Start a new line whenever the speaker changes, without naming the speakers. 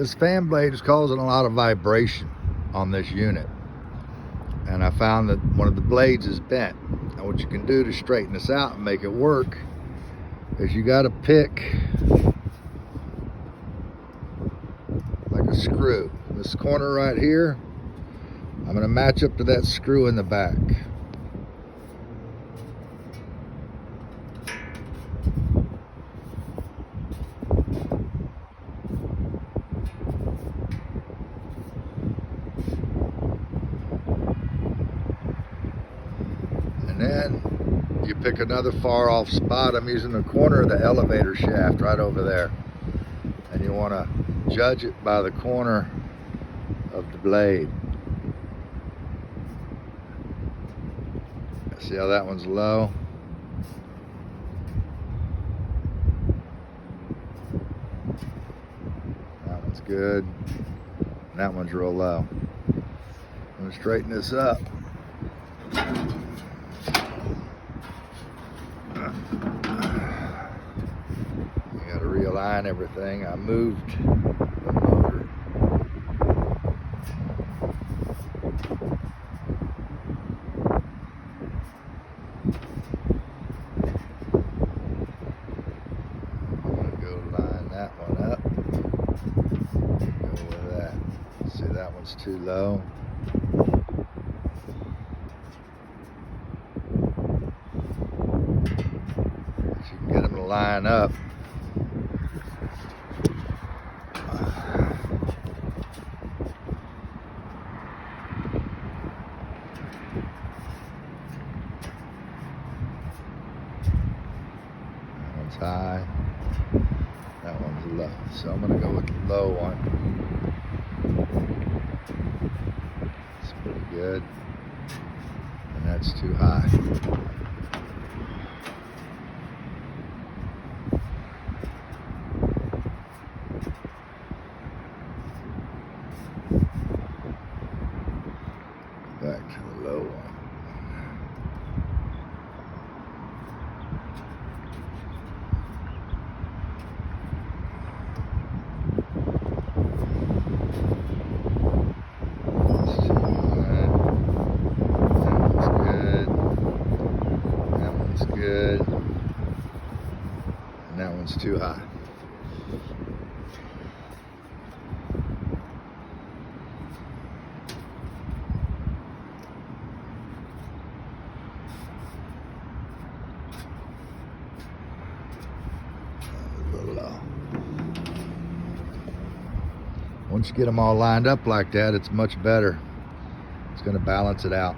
This fan blade is causing a lot of vibration on this unit. And I found that one of the blades is bent. Now what you can do to straighten this out and make it work is you got to pick like a screw. This corner right here, I'm going to match up to that screw in the back. And then you pick another far off spot. I'm using the corner of the elevator shaft right over there. And you want to judge it by the corner of the blade. See how that one's low? That one's good. And that one's real low. I'm going to straighten this up. Realign everything. I moved the motor. I'm going to go line that one up. Go with that. See, that one's too low. So you can get them to line up. High, that one's low, so I'm going to go with the low one. It's pretty good, and that's too high. Back to the low one. Good, and that one's too high. A little low. Once you get them all lined up like that, it's much better. It's going to balance it out.